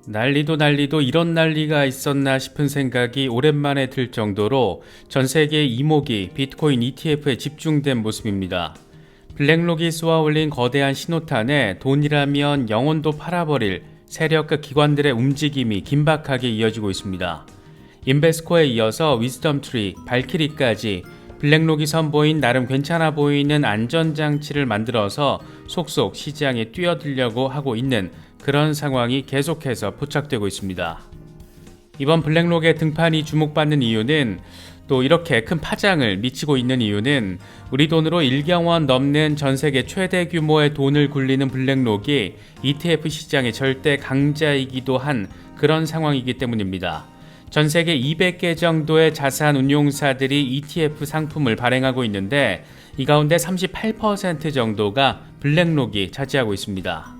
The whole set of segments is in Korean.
난리도 이런 난리가 있었나 싶은 생각이 오랜만에 들 정도로 전 세계의 이목이 비트코인 ETF에 집중된 모습입니다. 블랙록이 쏘아올린 거대한 신호탄에 돈이라면 영혼도 팔아버릴 세력급 기관들의 움직임이 긴박하게 이어지고 있습니다. 인베스코에 이어서 위즈덤트리, 발키리까지 블랙록이 선보인 나름 괜찮아 보이는 안전장치를 만들어서 속속 시장에 뛰어들려고 하고 있는 그런 상황이 계속해서 포착되고 있습니다. 이번 블랙록의 등판이 주목받는 이유는, 또 이렇게 큰 파장을 미치고 있는 이유는 우리 돈으로 1경원 넘는 전세계 최대 규모의 돈을 굴리는 블랙록이 ETF 시장의 절대 강자이기도 한 그런 상황이기 때문입니다. 전세계 200개 정도의 자산 운용사들이 ETF 상품을 발행하고 있는데 이 가운데 38% 정도가 블랙록이 차지하고 있습니다.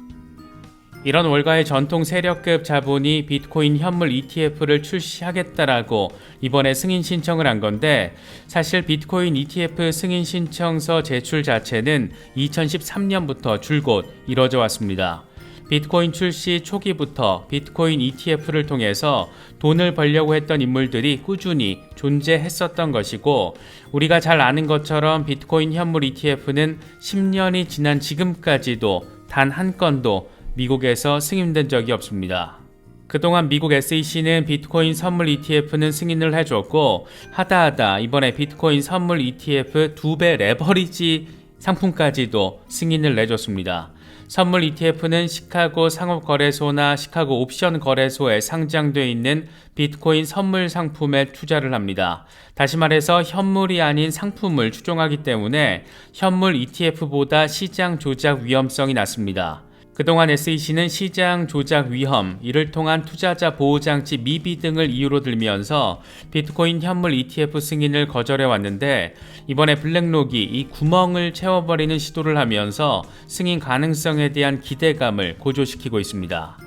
이런 월가의 전통 세력급 자본이 비트코인 현물 ETF를 출시하겠다라고 이번에 승인 신청을 한 건데, 사실 비트코인 ETF 승인 신청서 제출 자체는 2013년부터 줄곧 이뤄져 왔습니다. 비트코인 출시 초기부터 비트코인 ETF를 통해서 돈을 벌려고 했던 인물들이 꾸준히 존재했었던 것이고, 우리가 잘 아는 것처럼 비트코인 현물 ETF는 10년이 지난 지금까지도 단 한 건도 미국에서 승인된 적이 없습니다. 그동안 미국 SEC는 비트코인 선물 ETF는 승인을 해줬고, 하다하다 이번에 비트코인 선물 ETF 2배 레버리지 상품까지도 승인을 내줬습니다. 선물 ETF는 시카고 상업거래소나 시카고 옵션 거래소에 상장되어 있는 비트코인 선물 상품에 투자를 합니다. 다시 말해서 현물이 아닌 상품을 추종하기 때문에 현물 ETF보다 시장 조작 위험성이 낮습니다. 그동안 SEC는 시장 조작 위험, 이를 통한 투자자 보호장치 미비 등을 이유로 들면서 비트코인 현물 ETF 승인을 거절해 왔는데, 이번에 블랙록이 이 구멍을 채워버리는 시도를 하면서 승인 가능성에 대한 기대감을 고조시키고 있습니다.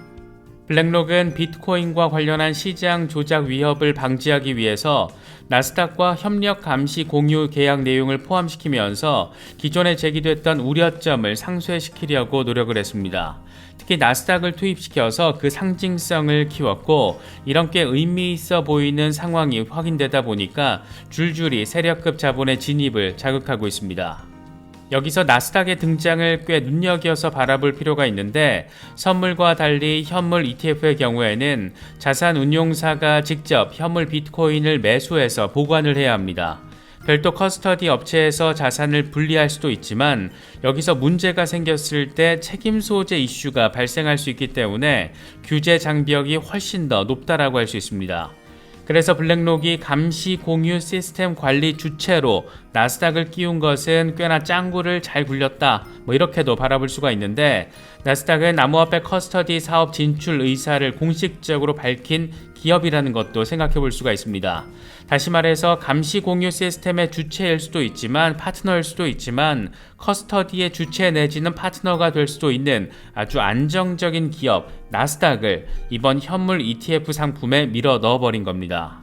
블랙록은 비트코인과 관련한 시장 조작 위협을 방지하기 위해서 나스닥과 협력 감시 공유 계약 내용을 포함시키면서 기존에 제기됐던 우려점을 상쇄시키려고 노력을 했습니다. 특히 나스닥을 투입시켜서 그 상징성을 키웠고, 이런 꽤 의미 있어 보이는 상황이 확인되다 보니까 줄줄이 세력급 자본의 진입을 자극하고 있습니다. 여기서 나스닥의 등장을 꽤 눈여겨서 바라볼 필요가 있는데, 선물과 달리 현물 ETF의 경우에는 자산 운용사가 직접 현물 비트코인을 매수해서 보관을 해야 합니다. 별도 커스터디 업체에서 자산을 분리할 수도 있지만, 여기서 문제가 생겼을 때 책임 소재 이슈가 발생할 수 있기 때문에 규제 장벽이 훨씬 더 높다라고 할 수 있습니다. 그래서 블랙록이 감시 공유 시스템 관리 주체로 나스닥을 끼운 것은 꽤나 짱구를 잘 굴렸다, 이렇게도 바라볼 수가 있는데, 나스닥은 암호화폐 커스터디 사업 진출 의사를 공식적으로 밝힌 기업이라는 것도 생각해 볼 수가 있습니다. 다시 말해서 감시 공유 시스템의 주체일 수도 있지만, 파트너일 수도 있지만, 커스터디의 주체 내지는 파트너가 될 수도 있는 아주 안정적인 기업 나스닥을 이번 현물 ETF 상품에 밀어 넣어버린 겁니다.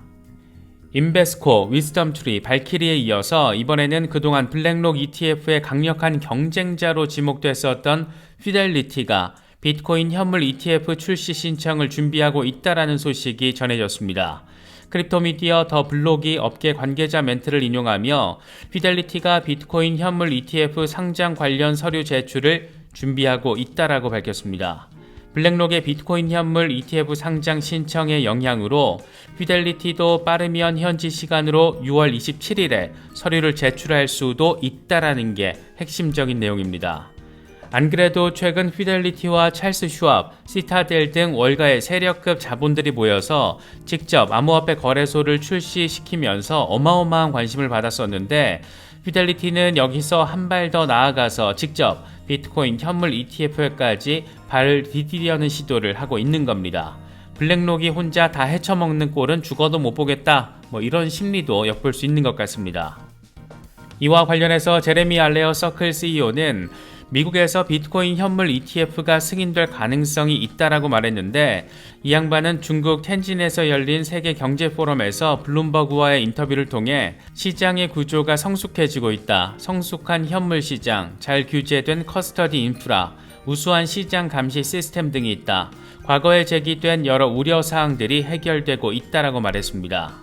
인베스코, 위즈덤트리, 발키리에 이어서 이번에는 그동안 블랙록 ETF의 강력한 경쟁자로 지목됐었던 피델리티가 비트코인 현물 ETF 출시 신청을 준비하고 있다라는 소식이 전해졌습니다. 크립토미디어 더 블록이 업계 관계자 멘트를 인용하며 피델리티가 비트코인 현물 ETF 상장 관련 서류 제출을 준비하고 있다라고 밝혔습니다. 블랙록의 비트코인 현물 ETF 상장 신청의 영향으로 피델리티도 빠르면 현지 시간으로 6월 27일에 서류를 제출할 수도 있다라는 게 핵심적인 내용입니다. 안 그래도 최근 피델리티와 찰스 슈왑, 시타델 등 월가의 세력급 자본들이 모여서 직접 암호화폐 거래소를 출시시키면서 어마어마한 관심을 받았었는데, 피델리티는 여기서 한 발 더 나아가서 직접 비트코인 현물 ETF까지 발을 디디려는 시도를 하고 있는 겁니다. 블랙록이 혼자 다 헤쳐먹는 꼴은 죽어도 못 보겠다, 이런 심리도 엿볼 수 있는 것 같습니다. 이와 관련해서 제레미 알레어 서클 CEO는 미국에서 비트코인 현물 ETF가 승인될 가능성이 있다라고 말했는데, 이 양반은 중국 텐진에서 열린 세계 경제 포럼에서 블룸버그와의 인터뷰를 통해 시장의 구조가 성숙해지고 있다, 성숙한 현물 시장, 잘 규제된 커스터디 인프라, 우수한 시장 감시 시스템 등이 있다. 과거에 제기된 여러 우려 사항들이 해결되고 있다라고 말했습니다.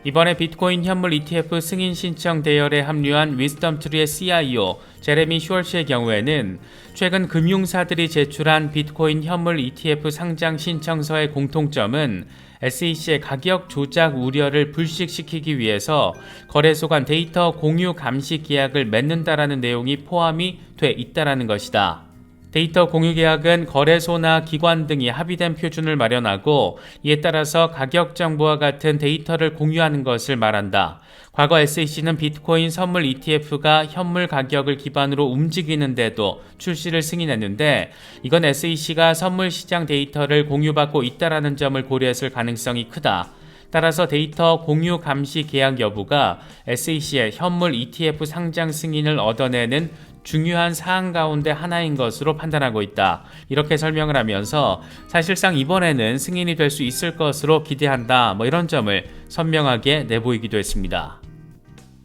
이번에 비트코인 현물 ETF 승인 신청 대열에 합류한 위스덤트리의 CIO 제레미 슈얼츠의 경우에는 최근 금융사들이 제출한 비트코인 현물 ETF 상장 신청서의 공통점은 SEC의 가격 조작 우려를 불식시키기 위해서 거래소 간 데이터 공유 감시 계약을 맺는다라는 내용이 포함이 돼 있다라는 것이다. 데이터 공유 계약은 거래소나 기관 등이 합의된 표준을 마련하고 이에 따라서 가격 정보와 같은 데이터를 공유하는 것을 말한다. 과거 SEC는 비트코인 선물 ETF가 현물 가격을 기반으로 움직이는데도 출시를 승인했는데 이건 SEC가 선물 시장 데이터를 공유받고 있다라는 점을 고려했을 가능성이 크다. 따라서 데이터 공유 감시 계약 여부가 SEC의 현물 ETF 상장 승인을 얻어내는 중요한 사안 가운데 하나인 것으로 판단하고 있다. 이렇게 설명을 하면서 사실상 이번에는 승인이 될 수 있을 것으로 기대한다. 이런 점을 선명하게 내보이기도 했습니다.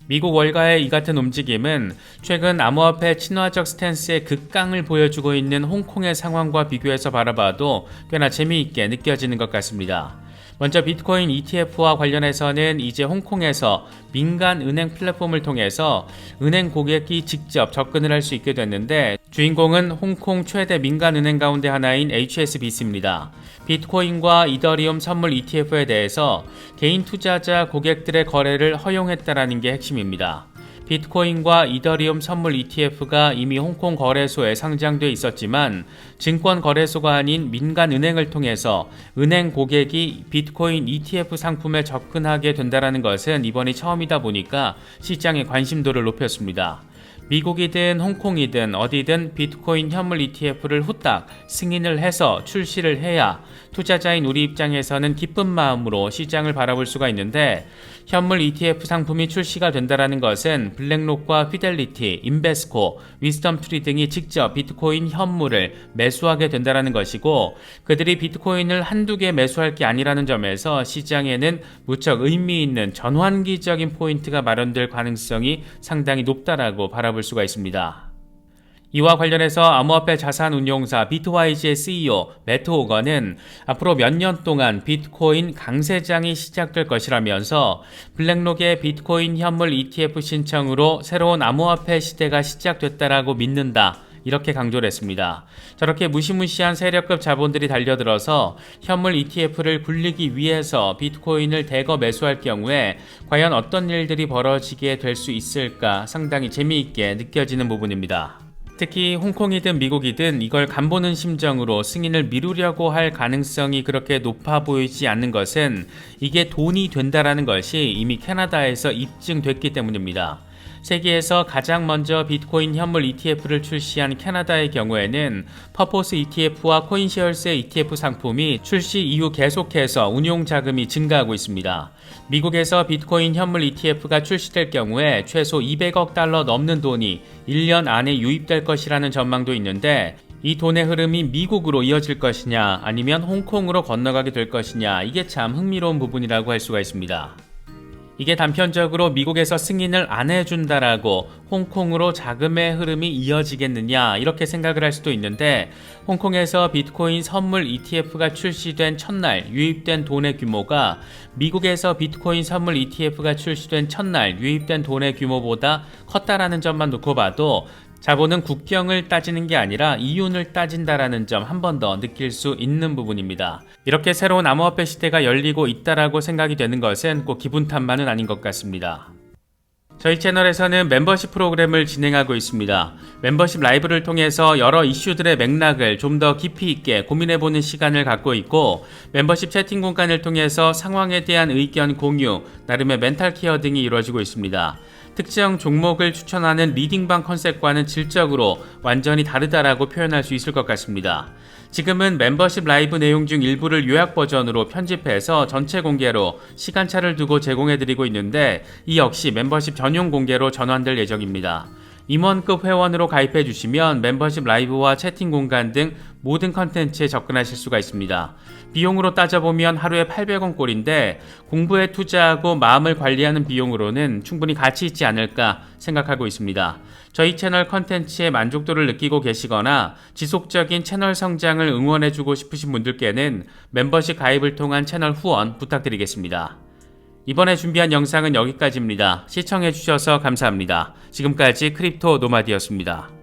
미국 월가의 이 같은 움직임은 최근 암호화폐 친화적 스탠스의 극강을 보여주고 있는 홍콩의 상황과 비교해서 바라봐도 꽤나 재미있게 느껴지는 것 같습니다. 먼저 비트코인 ETF와 관련해서는 이제 홍콩에서 민간 은행 플랫폼을 통해서 은행 고객이 직접 접근을 할 수 있게 됐는데 주인공은 홍콩 최대 민간 은행 가운데 하나인 HSBC입니다. 비트코인과 이더리움 선물 ETF에 대해서 개인 투자자 고객들의 거래를 허용했다라는 게 핵심입니다. 비트코인과 이더리움 선물 ETF가 이미 홍콩 거래소에 상장돼 있었지만 증권 거래소가 아닌 민간 은행을 통해서 은행 고객이 비트코인 ETF 상품에 접근하게 된다는 것은 이번이 처음이다 보니까 시장의 관심도를 높였습니다. 미국이든 홍콩이든 어디든 비트코인 현물 ETF를 후딱 승인을 해서 출시를 해야 투자자인 우리 입장에서는 기쁜 마음으로 시장을 바라볼 수가 있는데 현물 ETF 상품이 출시가 된다는 것은 블랙록과 피델리티, 인베스코, 위스덤트리 등이 직접 비트코인 현물을 매수하게 된다는 것이고 그들이 비트코인을 한두 개 매수할 게 아니라는 점에서 시장에는 무척 의미 있는 전환기적인 포인트가 마련될 가능성이 상당히 높다라고 바라볼 수가 있습니다. 이와 관련해서 암호화폐 자산운용사 비트와이즈의 CEO 매트 호건은 앞으로 몇 년 동안 비트코인 강세장이 시작될 것이라면서 블랙록의 비트코인 현물 ETF 신청으로 새로운 암호화폐 시대가 시작됐다라고 믿는다. 이렇게 강조를 했습니다. 저렇게 무시무시한 세력급 자본들이 달려들어서 현물 ETF를 굴리기 위해서 비트코인을 대거 매수할 경우에 과연 어떤 일들이 벌어지게 될 수 있을까 상당히 재미있게 느껴지는 부분입니다. 특히 홍콩이든 미국이든 이걸 간보는 심정으로 승인을 미루려고 할 가능성이 그렇게 높아 보이지 않는 것은 이게 돈이 된다라는 것이 이미 캐나다에서 입증됐기 때문입니다. 세계에서 가장 먼저 비트코인 현물 ETF를 출시한 캐나다의 경우에는 퍼포스 ETF와 코인쉐어스의 ETF 상품이 출시 이후 계속해서 운용 자금이 증가하고 있습니다. 미국에서 비트코인 현물 ETF가 출시될 경우에 최소 200억 달러 넘는 돈이 1년 안에 유입될 것이라는 전망도 있는데 이 돈의 흐름이 미국으로 이어질 것이냐 아니면 홍콩으로 건너가게 될 것이냐 이게 참 흥미로운 부분이라고 할 수가 있습니다. 이게 단편적으로 미국에서 승인을 안 해준다라고 홍콩으로 자금의 흐름이 이어지겠느냐 이렇게 생각을 할 수도 있는데 홍콩에서 비트코인 선물 ETF가 출시된 첫날 유입된 돈의 규모가 미국에서 비트코인 선물 ETF가 출시된 첫날 유입된 돈의 규모보다 컸다라는 점만 놓고 봐도 자본은 국경을 따지는 게 아니라 이윤을 따진다라는 점 한 번 더 느낄 수 있는 부분입니다. 이렇게 새로운 암호화폐 시대가 열리고 있다라고 생각이 되는 것은 꼭 기분 탓만은 아닌 것 같습니다. 저희 채널에서는 멤버십 프로그램을 진행하고 있습니다. 멤버십 라이브를 통해서 여러 이슈들의 맥락을 좀 더 깊이 있게 고민해보는 시간을 갖고 있고 멤버십 채팅 공간을 통해서 상황에 대한 의견 공유, 나름의 멘탈 케어 등이 이루어지고 있습니다. 특정 종목을 추천하는 리딩방 컨셉과는 질적으로 완전히 다르다라고 표현할 수 있을 것 같습니다. 지금은 멤버십 라이브 내용 중 일부를 요약 버전으로 편집해서 전체 공개로 시간차를 두고 제공해드리고 있는데 이 역시 멤버십 전용 공개로 전환될 예정입니다. 임원급 회원으로 가입해 주시면 멤버십 라이브와 채팅 공간 등 모든 컨텐츠에 접근하실 수가 있습니다. 비용으로 따져보면 하루에 800원 꼴인데 공부에 투자하고 마음을 관리하는 비용으로는 충분히 가치 있지 않을까 생각하고 있습니다. 저희 채널 컨텐츠의 만족도를 느끼고 계시거나 지속적인 채널 성장을 응원해주고 싶으신 분들께는 멤버십 가입을 통한 채널 후원 부탁드리겠습니다. 이번에 준비한 영상은 여기까지입니다. 시청해주셔서 감사합니다. 지금까지 크립토 노마디였습니다.